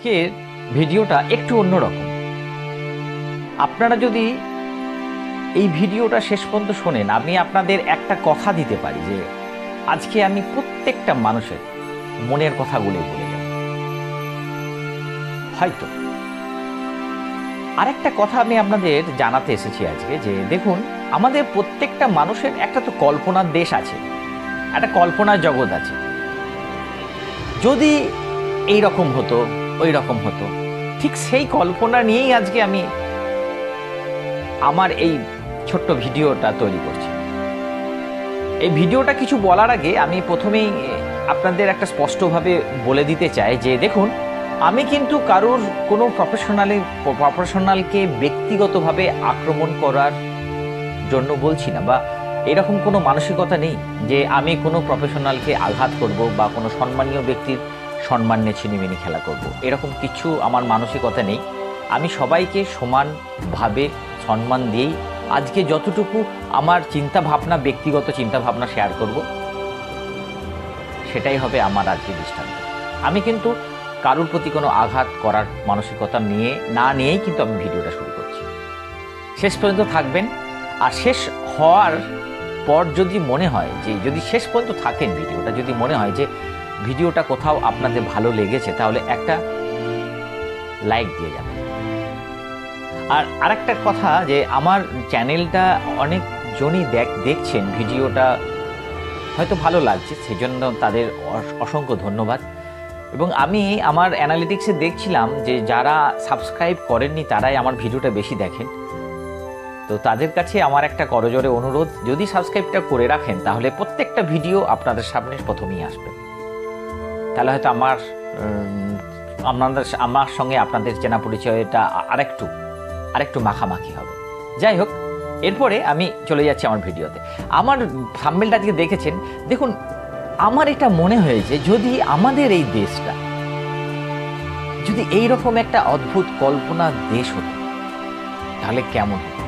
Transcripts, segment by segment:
আজকের ভিডিওটা একটু অন্যরকম। আপনারা যদি এই ভিডিওটা শেষ পর্যন্ত শোনেন, আমি আপনাদের একটা কথা দিতে পারি যে আজকে আমি প্রত্যেকটা মানুষের মনের কথাগুলো বলে যাব। হয়তো আরেকটা কথা আমি আপনাদের জানাতে এসেছি আজকে, যে দেখুন, আমাদের প্রত্যেকটা মানুষের একটা তো কল্পনার দেশ আছে, একটা কল্পনার জগৎ আছে। যদি এই রকম হতো, ওই রকম হতো, ঠিক সেই কল্পনা নিয়েই আজকে আমি আমার এই ছোট্ট ভিডিওটা তৈরি করছি। এই ভিডিওটা কিছু বলার আগে আমি প্রথমেই আপনাদের একটা স্পষ্টভাবে বলে দিতে চাই যে দেখুন, আমি কিন্তু কারোর কোনো প্রফেশনালকে ব্যক্তিগতভাবে আক্রমণ করার জন্য বলছি না, বা এরকম কোনো মানসিকতা নেই যে আমি কোনো প্রফেশনালকে আঘাত করব বা কোনো সম্মানীয় ব্যক্তির সম্মান নিয়ে ছিনিমিনি খেলা করব। এরকম কিছু আমার মানসিকতা নেই। আমি সবাইকে সমানভাবে সম্মান দিয়েই আজকে যতটুকু আমার চিন্তাভাবনা, ব্যক্তিগত চিন্তাভাবনা শেয়ার করব, সেটাই হবে আমার আজকে দৃষ্টান্ত। আমি কিন্তু কারোর প্রতি কোনো আঘাত করার মানসিকতা নিয়েই কিন্তু আমি ভিডিওটা শুরু করছি। শেষ পর্যন্ত থাকবেন, আর শেষ হওয়ার পর যদি মনে হয় যে, যদি শেষ পর্যন্ত থাকেন ভিডিওটা, যদি মনে হয় যে ভিডিওটা কোথাও আপনাদের ভালো লেগেছে, তাহলে একটা লাইক দিয়ে যাবেন। আর আরেকটা কথা, যে আমার চ্যানেলটা অনেকজনই দেখছেন, ভিডিওটা হয়তো ভালো লাগছে, সেজন্য তাদের অসংখ্য ধন্যবাদ। এবং আমি আমার অ্যানালিটিক্সে দেখছিলাম যে যারা সাবস্ক্রাইব করেননি তারাই আমার ভিডিওটা বেশি দেখেন। তো তাদের কাছে আমার একটা করজোরে অনুরোধ, যদি সাবস্ক্রাইবটা করে রাখেন তাহলে প্রত্যেকটা ভিডিও আপনাদের সামনে প্রথমেই আসবে। তাহলে হয়তো আমার সঙ্গে আপনাদের চেনা পরিচয়টা আরেকটু মাখামাখি হবে। যাই হোক, এরপরে আমি চলে যাচ্ছি আমার ভিডিওতে। আমার থাম্বনেলটা আজকে দেখেছেন, দেখুন, আমার এটা মনে হয়েছে যদি আমাদের এই দেশটা যদি এইরকম একটা অদ্ভুত কল্পনার দেশ হতো তাহলে কেমন হতো।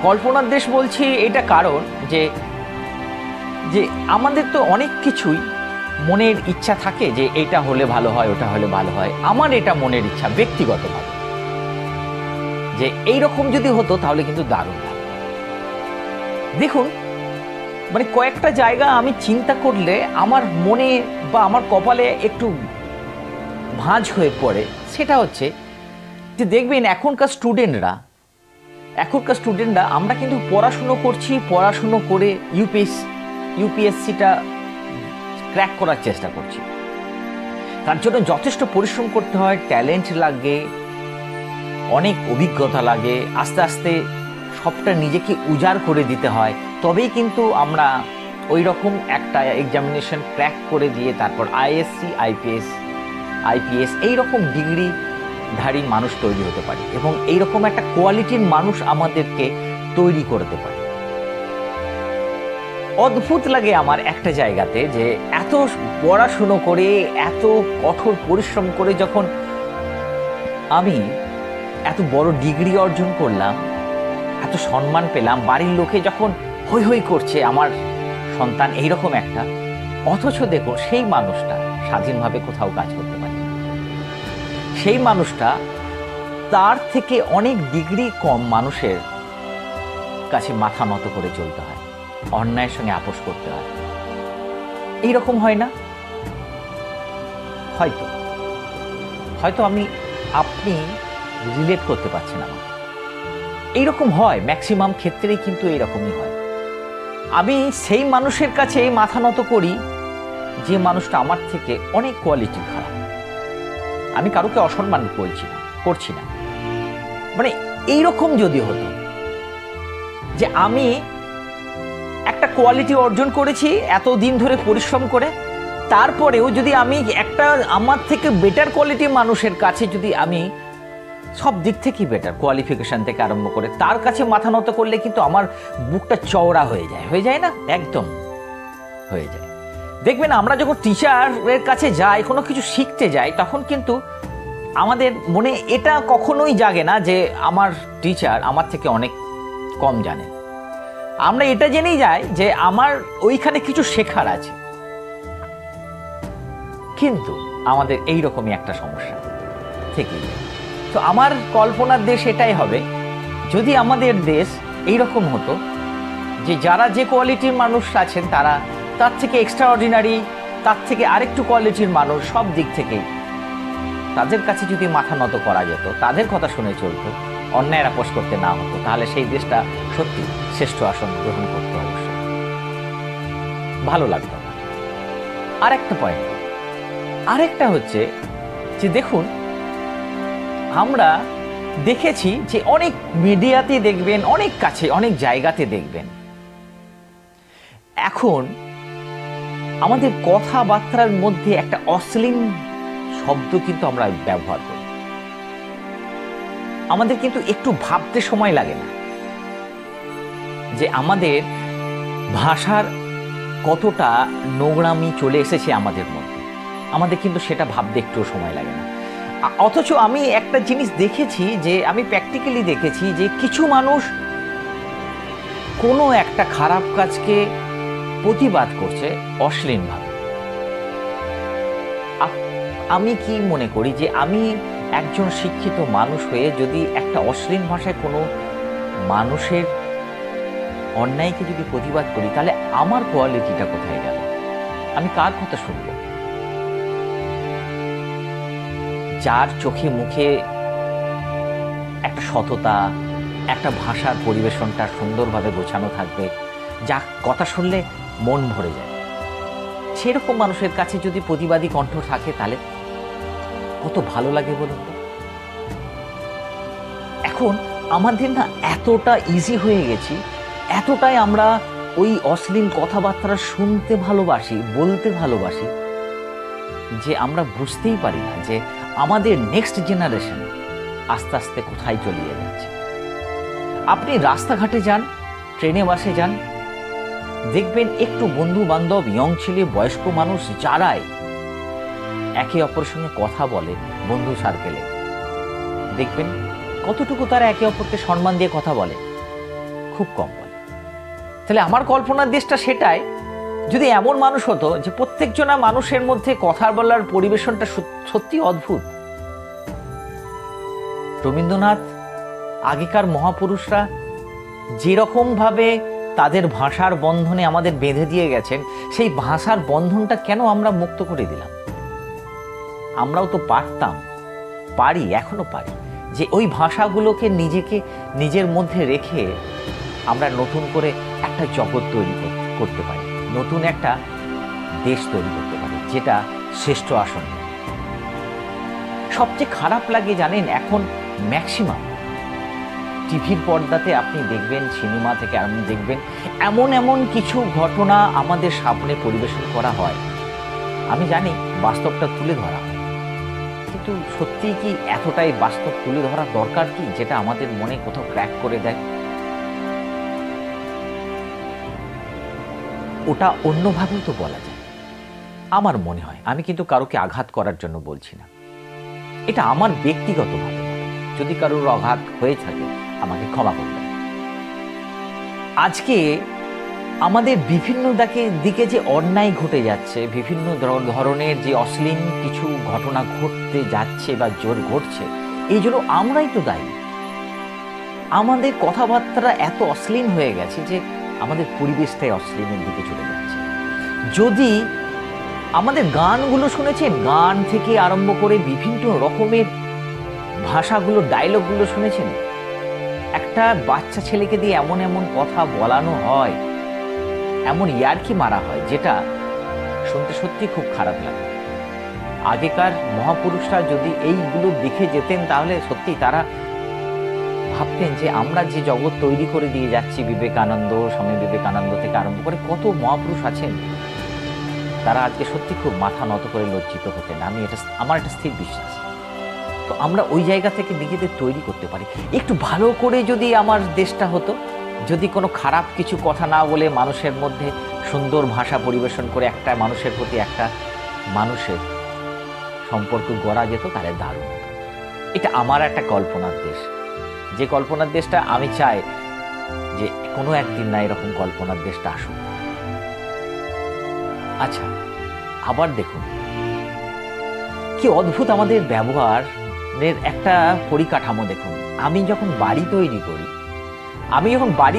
কল্পনার দেশ বলছি এটা কারণ যে আমাদের তো অনেক কিছুই মনের ইচ্ছা থাকে, যে এটা হলে ভালো হয়, ওটা হলে ভালো হয়। আমার এটা মনের ইচ্ছা ব্যক্তিগতভাবে, যে এইরকম যদি হতো তাহলে কিন্তু দারুণ লাগতো। দেখুন, মানে কয়েকটা জায়গা আমি চিন্তা করলে আমার মনে বা আমার কপালে একটু ভাঁজ হয়ে পড়ে। সেটা হচ্ছে যে দেখবেন এখনকার স্টুডেন্টরা আমরা কিন্তু পড়াশুনো করে ইউপিএসসিটা ক্র্যাক করার চেষ্টা করছি। তার জন্য যথেষ্ট পরিশ্রম করতে হয়, ট্যালেন্ট লাগে, অনেক অভিজ্ঞতা লাগে, আস্তে আস্তে সবটা নিজেকে উজাড় করে দিতে হয়। তবেই কিন্তু আমরা ওই রকম একটা এক্সামিনেশন ক্র্যাক করে দিয়ে তারপর আইএসসি, আইপিএস এইরকম ডিগ্রিধারী মানুষ তৈরি হতে পারি, এবং এইরকম একটা কোয়ালিটির মানুষ আমাদেরকে তৈরি করতে পারে। অদ্ভুত লাগে আমার একটা জায়গাতে, যে এত পড়াশুনো করে, এত কঠোর পরিশ্রম করে যখন আমি এত বড় ডিগ্রি অর্জন করলাম, এত সম্মান পেলাম, বাড়ির লোকে যখন হৈ হৈ করছে আমার সন্তান এইরকম একটা, অথচ দেখুন সেই মানুষটা স্বাধীনভাবে কোথাও কাজ করতে পারে। সেই মানুষটা তার থেকে অনেক ডিগ্রি কম মানুষের কাছে মাথা নত করে চলতে হয়, অন্যায়ের সঙ্গে আপোষ করতে হয়। এইরকম হয় না? হয়তো আপনি রিলেট করতে পারছেন আমাকে। এইরকম হয়, ম্যাক্সিমাম ক্ষেত্রেই কিন্তু এইরকমই হয়। আমি সেই মানুষের কাছে মাথা নত করি যে মানুষটা আমার থেকে অনেক কোয়ালিটি খারাপ। আমি কারোকে অসম্মান করছি না, মানে এইরকম যদি হতো যে আমি একটা কোয়ালিটি অর্জন করেছি এতদিন ধরে পরিশ্রম করে, তারপরেও যদি আমি একটা আমার থেকে বেটার কোয়ালিটির মানুষের কাছে যদি আমি সব দিক থেকেই বেটার, কোয়ালিফিকেশন থেকে আরম্ভ করে তার কাছে মাথা নত করলে কিন্তু আমার বুকটা চওড়া হয়ে যায় না? একদম হয়ে যায়। দেখবেন আমরা যখন টিচারের কাছে যাই, কোনো কিছু শিখতে যাই, তখন কিন্তু আমাদের মনে এটা কখনোই জাগে না যে আমার টিচার আমার থেকে অনেক কম জানে। আমরা এটা জেনেই যাই যে আমার ওইখানে কিছু শেখার আছে। কিন্তু আমাদের এই রকমই একটা সমস্যা থেকেই যায়। তো আমার কল্পনার দেশ এটাই হবে, যদি আমাদের দেশ এইরকম হতো যে যারা যে কোয়ালিটির মানুষ আছেন তারা তার থেকে এক্সট্রা অর্ডিনারি, তার থেকে আরেকটু কোয়ালিটির মানুষ, সব দিক থেকেই তাদের কাছে যদি মাথা নত করা যেত, তাদের কথা শুনে চলতো, অন্যায়ের আপোষ করতে না হতো, তাহলে সেই দেশটা সত্যি শ্রেষ্ঠ আসন গ্রহণ করতে অবশ্যই ভালো লাগতো। আরেকটা পয়েন্ট, আরেকটা হচ্ছে যে দেখুন, আমরা দেখেছি যে অনেক মিডিয়াতে দেখবেন, অনেক কাছে অনেক জায়গাতে দেখবেন, এখন আমাদের কথাবার্তার মধ্যে একটা অশ্লীল শব্দ কিন্তু আমরা ব্যবহার করি। আমাদের কিন্তু একটু ভাবতে সময় লাগে না যে আমাদের ভাষার কতটা নোংরামি চলে এসেছে আমাদের মধ্যে, আমাদের কিন্তু সেটা ভাবতে একটু সময় লাগে না। অথচ আমি একটা জিনিস দেখেছি, যে আমি প্র্যাকটিক্যালি দেখেছি যে কিছু মানুষ কোনো একটা খারাপ কাজকে প্রতিবাদ করছে অশ্লীলভাবে। আমি কি মনে করি যে আমি একজন শিক্ষিত মানুষ হয়ে যদি একটা অশ্লীল ভাষায় কোনো মানুষের অন্যায়কে যদি প্রতিবাদ করি, তাহলে আমার কোয়ালিটিটা কোথায় গেল? আমি কার কথা শুনবো? যার চোখে মুখে একটা সততা, একটা ভাষার পরিবেশনটা সুন্দরভাবে গোছানো থাকবে, যা কথা শুনলে মন ভরে যায়, সেরকম মানুষের কাছে যদি প্রতিবাদী কণ্ঠ থাকে, তাহলে কত ভালো লাগে বলুন তো। এখন আমাদের না এতটা ইজি হয়ে গেছি, এতটাই আমরা ওই অশ্লীল কথাবার্তা শুনতে ভালোবাসি, বলতে ভালোবাসি, যে আমরা বুঝতেই পারি না যে আমাদের নেক্সট জেনারেশন আস্তে আস্তে কোথায় চলিয়ে যাচ্ছে। আপনি রাস্তাঘাটে যান, ট্রেনে বাসে যান, দেখবেন একটু বন্ধু বান্ধব, ইয়ং ছেলে, বয়স্ক মানুষ যারাই একে অপরের সঙ্গে কথা বলে বন্ধু সার্কেলে, দেখবেন কতটুকু তারা একে অপরকে সম্মান দিয়ে কথা বলে, খুব কম বলে। তাহলে আমার কল্পনার দেশটা সেটাই, যদি এমন মানুষ হতো যে প্রত্যেকজনা মানুষের মধ্যে কথা বলার পরিবেশনটা সত্যি অদ্ভুত। রবীন্দ্রনাথ, আগেকার মহাপুরুষরা যেরকম ভাবে তাদের ভাষার বন্ধনে আমাদের বেঁধে দিয়ে গেছেন, সেই ভাষার বন্ধনটা কেন আমরা মুক্ত করে দিলাম? আমরাও তো পারতাম, পারি, এখনো পারি, যে ওই ভাষাগুলোকে নিজের মধ্যে রেখে আমরা নতুন করে একটা জগৎ তৈরি করতে পারি, নতুন একটা দেশ তৈরি করতে পারি, যেটা শ্রেষ্ঠ আসন। সবচেয়ে খারাপ লাগে জানেন, এখন ম্যাক্সিমাম টিভির পর্দাতে আপনি দেখবেন, সিনেমা থেকে আপনি দেখবেন, এমন এমন কিছু ঘটনা আমাদের সামনে পরিবেশন করা হয়। আমি জানি বাস্তবটা তুলে ধরা হয়, কিন্তু সত্যি কি এতটাই বাস্তব তুলে ধরা দরকার কি, যেটা আমাদের মনে কোথাও ক্র্যাক করে দেয়? ওটা অন্যভাবেও তো বলা যায়, আমার মনে হয়। আমি কিন্তু কারোকে আঘাত করার জন্য বলছি না, এটা আমার ব্যক্তিগতভাবে। যদি কারোর আঘাত হয়ে থাকে আমাকে ক্ষমা করবেন। আজকে আমাদের বিভিন্ন দিকে যে অন্যায় ঘটে যাচ্ছে, বিভিন্ন ধরনের যে অশ্লীল কিছু ঘটনা ঘটতে যাচ্ছে বা জোর ঘটছে, এই জন্য আমরাই তো দায়ী। আমাদের কথাবার্তা এত অশ্লীল হয়ে গেছে যে আমাদের পরিবেশটাই অশ্লীলের দিকে চলে যাচ্ছে। যদি আমাদের গানগুলো শুনেছেন, গান থেকে আরম্ভ করে বিভিন্ন রকমের ভাষাগুলো, ডায়লগগুলো শুনেছেন, একটা বাচ্চা ছেলেকে দিয়ে এমন এমন কথা বলানো হয়, এমন ইয়ার্কি মারা হয়, যেটা শুনতে সত্যি খুব খারাপ লাগে। আগেকার মহাপুরুষরা যদি এইগুলো দেখে যেতেন, তাহলে সত্যি তারা ভাবতেন যে আমরা যে জগৎ তৈরি করে দিয়ে যাচ্ছি, বিবেকানন্দ, স্বামী বিবেকানন্দ থেকে আরম্ভ করে কত মহাপুরুষ আছেন, তারা আজকে সত্যি খুব মাথা নত করে লজ্জিত হতেন। আমার এটা স্থির বিশ্বাস। তো আমরা ওই জায়গা থেকে নিজেদের তৈরি করতে পারি। একটু ভালো করে যদি আমার দেশটা হতো, যদি কোনো খারাপ কিছু কথা না বলে মানুষের মধ্যে সুন্দর ভাষা পরিবেশন করে একটা মানুষের প্রতি একটা মানুষের সম্পর্ক গড়া যেত, তাহলে দারুণ। এটা আমার একটা কল্পনার দেশ, যে কল্পনার দেশটা আমি চাই যে কোনো একদিন না এরকম কল্পনার দেশটা আসুক। আচ্ছা, আবার দেখুন, কি অদ্ভুত আমাদের ব্যবহারের একটা পরিকাঠামো। দেখুন, আমি যখন বাড়ি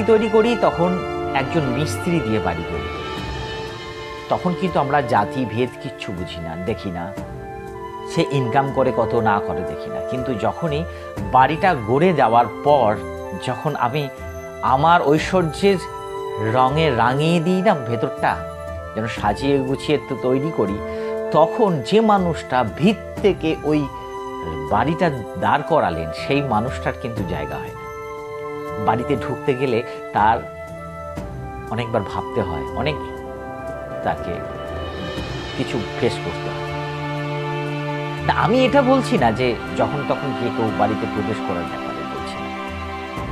তৈরি করি তখন একজন মিস্ত্রি দিয়ে বাড়ি তৈরি করি। তখন কিন্তু আমরা জাতি ভেদ কিচ্ছু বুঝি না, দেখি না, সে ইনকাম করে কত না করে দেখি না। কিন্তু যখনই বাড়িটা গড়ে দেওয়ার পর যখন আমি আমার ঐশ্বর্যের রঙে রাঙিয়ে দিই না, ভেতরটা যেন সাজিয়ে গুছিয়ে তৈরি করি, তখন যে মানুষটা ভিত থেকে ওই বাড়িটা দাঁড় করালেন সেই মানুষটার কিন্তু জায়গা হয় না। বাড়িতে ঢুকতে গেলে তার অনেকবার ভাবতে হয়, অনেক তাকে কিছু ফেস করতে হয়। না, আমি এটা বলছি না যে যখন তখন যে কেউ বাড়িতে প্রবেশ করার ব্যাপারে বলছি না,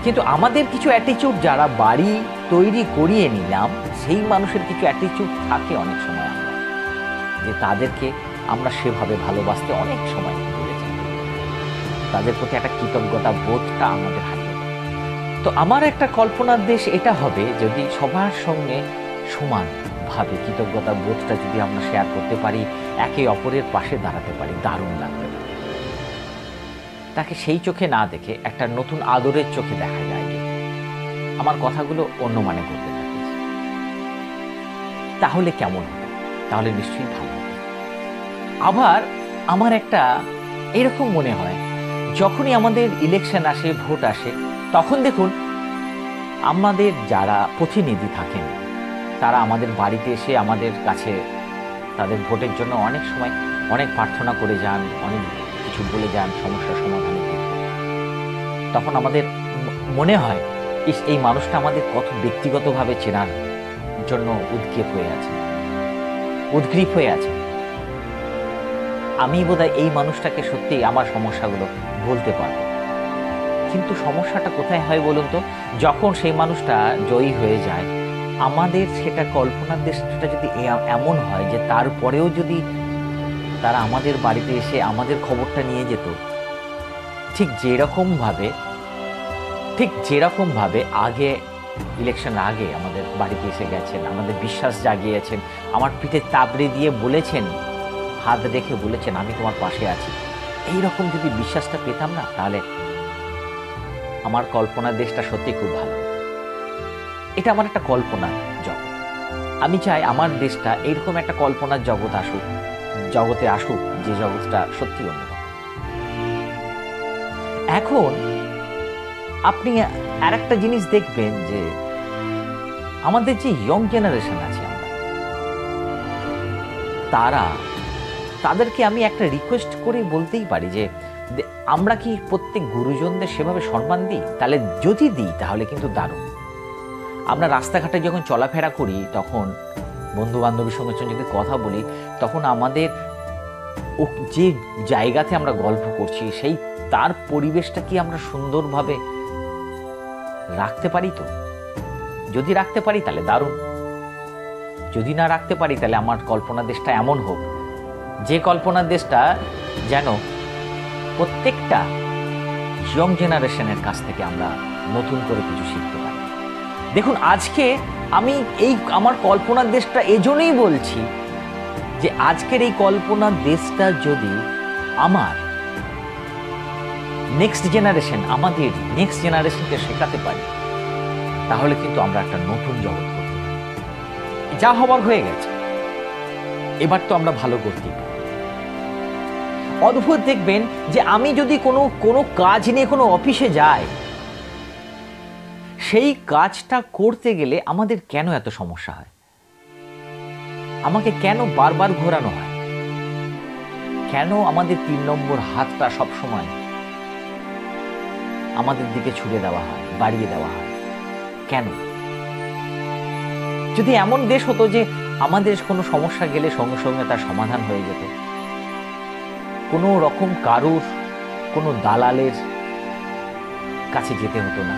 কিন্তু আমাদের কিছু অ্যাটিচিউড, যারা বাড়ি তৈরি করিয়ে নিলাম, সেই মানুষের কিছু অ্যাটিচিউড থাকে অনেক সময় আমরা, যে তাদেরকে আমরা সেভাবে ভালোবাসতে অনেক সময় ভুলে যাই, তাদের প্রতি একটা কৃতজ্ঞতা বোধটা আমাদের হারিয়ে যায়। তো আমার একটা কল্পনার দেশ এটা হবে, যদি সবার সঙ্গে সমানভাবে কৃতজ্ঞতা বোধটা যদি আমরা শেয়ার করতে পারি, একে অপরের পাশে দাঁড়াতে পারি, দারুণ লাগবে। তাকে সেই চোখে না দেখে একটা নতুন আদরের চোখে দেখা যায়। আমার কথাগুলো অন্য মানে করতে থাকে, তাহলে কেমন হবে? তাহলে নিশ্চয়ই ভালো হবে। আবার আমার একটা এরকম মনে হয়, যখনই আমাদের ইলেকশন আসে, ভোট আসে, তখন দেখুন আমাদের যারা প্রতিনিধি থাকেন তারা আমাদের বাড়িতে এসে আমাদের কাছে তাদের ভোটের জন্য অনেক সময় অনেক প্রার্থনা করে যান, অনেক কিছু বলে যান সমস্যা সমাধানের ক্ষেত্রে। তখন আমাদের মনে হয় এই মানুষটা আমাদের কত ব্যক্তিগতভাবে চেনার জন্য উদ্গ্রীব হয়ে আছে। আমি বোধহয় এই মানুষটাকে সত্যি আমার সমস্যাগুলো বলতে পারবো। কিন্তু সমস্যাটা কোথায় হয় বলুন তো? যখন সেই মানুষটা জয়ী হয়ে যায়, আমাদের সেটা কল্পনার দেশটা যদি এমন হয় যে তারপরেও যদি তারা আমাদের বাড়িতে এসে আমাদের খবরটা নিয়ে যেত, ঠিক যেরকম ভাবে আগে ইলেকশন আগে আমাদের বাড়িতে এসে গেছেন, আমাদের বিশ্বাস জাগিয়েছেন, আমার পিঠে চাপড়ে দিয়ে বলেছেন, হাত রেখে বলেছেন আমি তোমার পাশে আছি, এইরকম যদি বিশ্বাসটা পেতাম না, তাহলে আমার কল্পনার দেশটা সত্যি খুব ভালো। এটা আমার একটা কল্পনার জগৎ। আমি চাই আমার দেশটা এইরকম একটা কল্পনার জগতে আসুক, যে জগৎটা সত্যি অন্যরকম। এখন আপনি আর একটা জিনিস দেখবেন যে আমাদের যে ইয়ং জেনারেশন আছে, তাদেরকে আমি একটা রিকোয়েস্ট করে বলতেই পারি যে আমরা কি প্রত্যেক গুরুজনদের সেভাবে সম্মান দিই? তাহলে যদি দিই তাহলে কিন্তু দারুণ। আমরা রাস্তাঘাটে যখন চলাফেরা করি, তখন বন্ধু বান্ধবীর সঙ্গে যদি কথা বলি, তখন আমাদের যে জায়গাতে আমরা গল্প করছি সেই তার পরিবেশটা কি আমরা সুন্দরভাবে রাখতে পারি? তো যদি রাখতে পারি তাহলে দারুণ, যদি না রাখতে পারি তাহলে আমার কল্পনার দেশটা এমন হোক যে কল্পনার দেশটা যেন প্রত্যেকটা ইয়ং জেনারেশনের কাছ থেকে আমরা নতুন করে কিছু শিখতে পারি। দেখুন, আজকে আমি আমার কল্পনার দেশটা এজন্যই বলছি যে আজকের এই কল্পনার দেশটা যদি আমার আমাদের নেক্সট জেনারেশনকে শেখাতে পারি, তাহলে কিন্তু আমরা একটা নতুন জগৎ করতে পারি। যা হবার হয়ে গেছে, এবার তো আমরা ভালো করতেই পারি। অদ্ভুত দেখবেন যে আমি যদি কোনো কাজ নিয়ে কোনো অফিসে যাই, সেই কাজটা করতে গেলে আমাদের কেন এত সমস্যা হয়? আমাকে কেন বারবার ঘোরানো হয়? কেন আমাদের 3 নম্বর হাতটা সবসময় আমাদের দিকে ছুড়ে দেওয়া হয়, বাড়িয়ে দেওয়া হয়? কেন? যদি এমন দেশ হতো যে আমাদের কোনো সমস্যা গেলে সঙ্গে সঙ্গে তার সমাধান হয়ে যেত, কোনো রকম কারুর কোনো দালালের কাছে যেতে হতো না,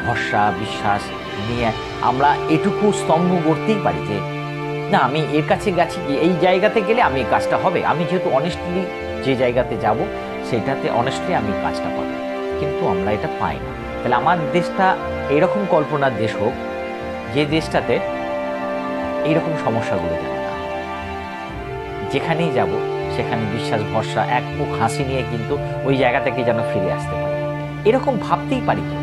ভরসা বিশ্বাস নিয়ে আমরা এটুকু স্তম্ভ করতেই পারি যে না, আমি এর কাছে গেছি, এই জায়গাতে গেলে আমি এই কাজটা হবে, আমি যেহেতু অনেস্টলি যে জায়গাতে যাব সেটাতে অনেস্টলি আমি কাজটা পাবো। কিন্তু আমরা এটা পাই না। তাহলে আমার দেশটা এরকম কল্পনার দেশ হোক, যে দেশটাতে এইরকম সমস্যাগুলো যেন না, যেখানেই যাব সেখানে বিশ্বাস ভরসা এক মুখ হাসি নিয়ে কিন্তু ওই জায়গা থেকে যেন ফিরে আসতে পারি। এরকম ভাবতেই পারি তো,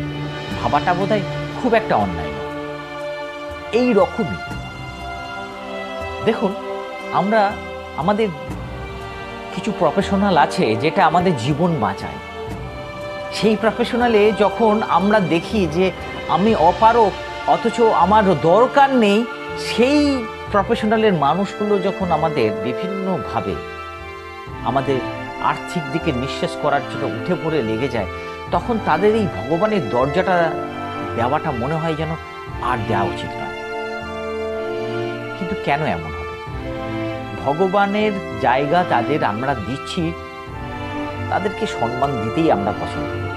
ভাবাটা বোধহয় খুব একটা অন্যায় নয়। এই রকমই দেখুন, আমরা আমাদের কিছু প্রফেশনাল আছে যেটা আমাদের জীবন বাঁচায়। সেই প্রফেশনালে যখন আমরা দেখি যে আমি অপারক অথচ আমার দরকার নেই, সেই প্রফেশনালের মানুষগুলো যখন আমাদের বিভিন্নভাবে আমাদের আর্থিক দিকে নিঃশেষ করার জন্য উঠে পড়ে লেগে যায়, তখন তাদের এই ভগবানের দরজাটা দেওয়াটা মনে হয় যেন আর দেওয়া উচিত নয়। কিন্তু কেন এমন হবে? ভগবানের জায়গা তাদের আমরা দিচ্ছি, তাদেরকে সম্মান দিতেই আমরা পছন্দ করি।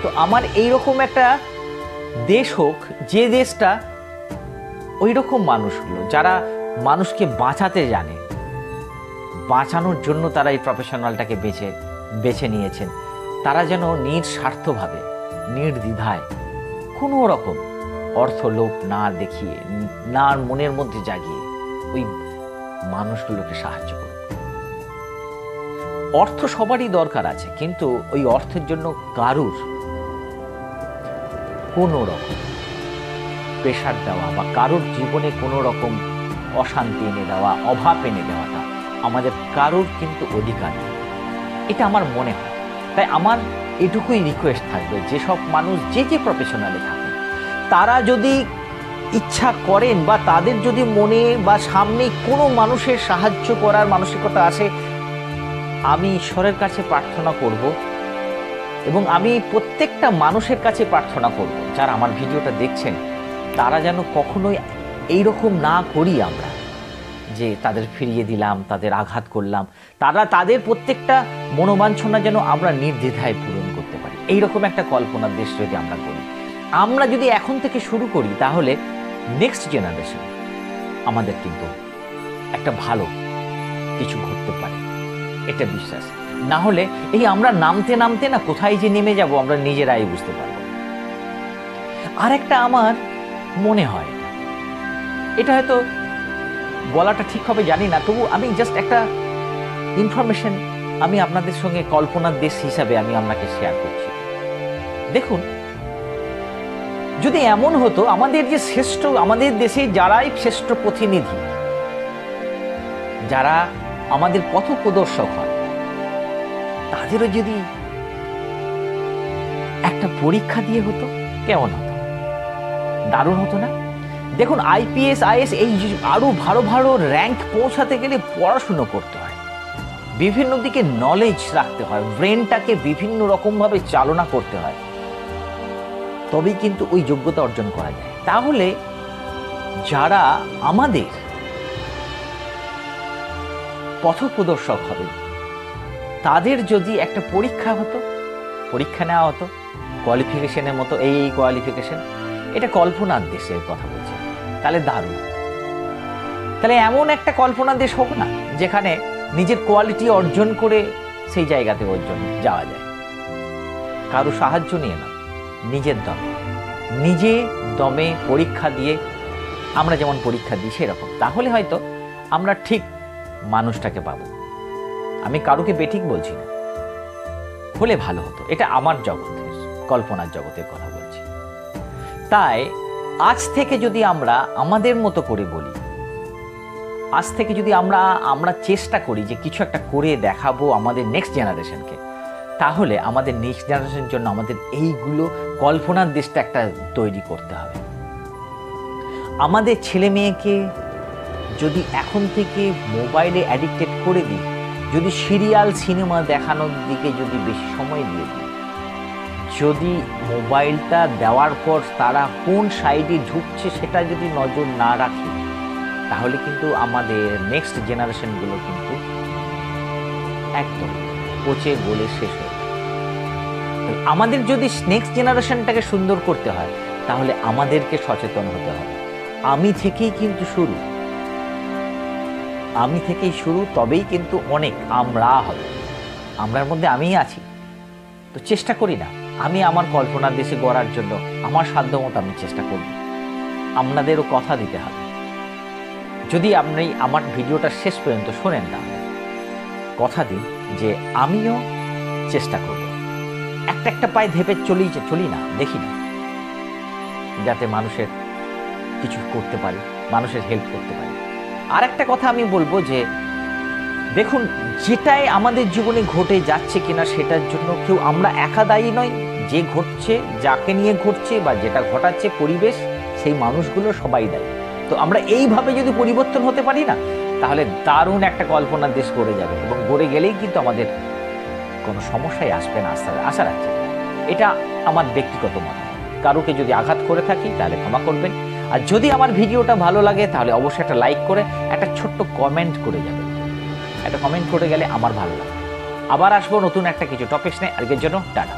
তো আমার এইরকম একটা দেশ হোক, যে দেশটা ওই রকম মানুষগুলো যারা মানুষকে বাঁচাতে জানে, বাঁচানোর জন্য তারা এই প্রফেশনালটাকে বেছে নিয়েছেন, তারা যেন নিঃস্বার্থভাবে নির্দ্বিধায় কোনো রকম অর্থ লোভ না দেখিয়ে, না মনের মধ্যে জাগিয়ে ওই মানুষগুলোকে সাহায্য করুন। অর্থ সবারই দরকার আছে, কিন্তু ওই অর্থের জন্য কারুর কোনো রকম প্রেশার দেওয়া বা কারোর জীবনে কোনো রকম অশান্তি এনে দেওয়া, অভাব এনে দেওয়াটা আমাদের কারোর কিন্তু অধিকার নেই, এটা আমার মনে হয়। তাই আমার এটুকুই রিকোয়েস্ট থাকবে, যেসব মানুষ যে প্রফেশনালে থাকুন, তারা যদি ইচ্ছা করেন বা তাদের যদি মনে বা সামনে কোনো মানুষের সাহায্য করার মানসিকতা আসে, আমি ঈশ্বরের কাছে প্রার্থনা করব এবং আমি প্রত্যেকটা মানুষের কাছে প্রার্থনা করব যারা আমার ভিডিওটা দেখছেন, তারা যেন কখনোই এইরকম না করি আমরা, যে তাদের ফিরিয়ে দিলাম, তাদের আঘাত করলাম। তাদের প্রত্যেকটা মনোবাঞ্ছনা যেন আমরা নির্দ্বিধায় পূরণ করতে পারি। এইরকম একটা কল্পনার দেশ যদি আমরা করি, আমরা যদি এখন থেকে শুরু করি, তাহলে নেক্সট জেনারেশন আমাদের কিন্তু একটা ভালো কিছু ঘটতে পারে, এটা বিশ্বাস। না হলে এই আমরা নামতে নামতে না কোথায় যে নেমে যাব আমরা নিজেরাই বুঝতে পারবো। আর একটা আমার মনে হয়, এটা হয়তো বলাটা ঠিক হবে জানি না, তবু আমি জাস্ট একটা ইনফরমেশন আমি আপনাদের সঙ্গে কল্পনার দেশ হিসাবে আমি আপনাকে শেয়ার করছি। দেখুন, যদি এমন হতো আমাদের যে শ্রেষ্ঠ, আমাদের দেশে যারাই শ্রেষ্ঠ প্রতিনিধি, যারা আমাদের পথ প্রদর্শক হয়, তাদেরও যদি একটা পরীক্ষা দিয়ে হতো, কেমন হতো? দারুণ হতো না? দেখুন, আইপিএস আইএস এই আরো ভালো ভালো র্যাঙ্ক পৌঁছাতে গেলে পড়াশুনো করতে হয়, বিভিন্ন দিকে নলেজ রাখতে হয়, ব্রেনটাকে বিভিন্ন রকমভাবে চালনা করতে হয়, তবেই কিন্তু ওই যোগ্যতা অর্জন করা যায়। তাহলে যারা আমাদের পথপ্রদর্শক হবে, তাদের যদি একটা পরীক্ষা হতো, পরীক্ষা নেওয়া হতো কোয়ালিফিকেশনের মতো, এই কোয়ালিফিকেশন, এটা কল্পনার দেশের কথা বলছে, তাহলে দারুণ। তাহলে এমন একটা কল্পনার দেশ হোক না, যেখানে নিজের কোয়ালিটি অর্জন করে সেই জায়গাতে অর্জন যাওয়া যায়, কারো সাহায্য নিয়ে না, নিজের দমে পরীক্ষা দিয়ে, আমরা যেমন পরীক্ষা দিই সেরকম। তাহলে হয়তো আমরা ঠিক মানুষটাকে পাবো। আমি কারোকে বেঠিক বলছি না, হলে ভালো হতো। এটা আমার জগতের, কল্পনার জগতের কথা বলছি। তাই আজ থেকে যদি আমরা আমাদের মতো করে বলি, আজ থেকে যদি আমরা চেষ্টা করি যে কিছু একটা করে দেখাবো আমাদের নেক্সট জেনারেশনকে, তাহলে আমাদের নেক্সট জেনারেশনের জন্য আমাদের এইগুলো কল্পনার দেশটা একটা তৈরি করতে হবে। আমাদের ছেলে মেয়েকে যদি এখন থেকে মোবাইলে অ্যাডিক্টেড করে দিই, যদি সিরিয়াল সিনেমা দেখানোর দিকে যদি বেশি সময় দিয়ে দিই, যদি মোবাইলটা দেওয়ার পর তারা কোন সাইডে ঝুঁকছে সেটা যদি নজর না রাখি, তাহলে কিন্তু আমাদের নেক্সট জেনারেশনগুলো কিন্তু একদম পচে গলে শেষ হয়ে যাবে। আমাদের যদি নেক্সট জেনারেশনটাকে সুন্দর করতে হয়, তাহলে আমাদেরকে সচেতন হতে হবে। আমি থেকেই কিন্তু শুরু, তবেই কিন্তু অনেক আমরা হবে। আমরার মধ্যে আমিই আছি, তো চেষ্টা করি না আমি আমার কল্পনার দেশে গড়ার জন্য আমার সাধ্যমতো আমি চেষ্টা করব। আপনাদেরও কথা দিতে হবে। যদি আপনি আমার ভিডিওটা শেষ পর্যন্ত শোনেন, কথা দিন যে আমিও চেষ্টা করব, একটা একটা পায়ে ধেপে চলি না, দেখি না, যাতে মানুষের কিছু করতে পারি, মানুষের হেল্প করতে পারি। আর একটা কথা আমি বলবো যে দেখুন, যেটাই আমাদের জীবনে ঘটে যাচ্ছে কিনা সেটার জন্য কেউ আমরা একা দায়ী নয়। যে ঘটছে, যাকে নিয়ে ঘটছে বা যেটা ঘটাচ্ছে পরিবেশ, সেই মানুষগুলো সবাই দায়ী। তো আমরা এইভাবে যদি পরিবর্তন হতে পারি না, তাহলে দারুণ একটা কল্পনার দেশ গড়ে যাবে, এবং গড়ে গেলেই কিন্তু আমাদের কোনো সমস্যাই আসবে না, আশা রাখছি। এটা আমার ব্যক্তিগত মত। কারুকে যদি আঘাত করে থাকি তাহলে ক্ষমা করবেন, আর যদি আমার ভিডিওটা ভালো লাগে তাহলে অবশ্যই একটা লাইক করে একটা ছোট্ট কমেন্ট করে যাবেন। একটা কমেন্ট করে গেলে আমার ভালো লাগে। আবার আসবো নতুন একটা কিছু টপিকস নিয়ে। আজকের জন্য টাটা।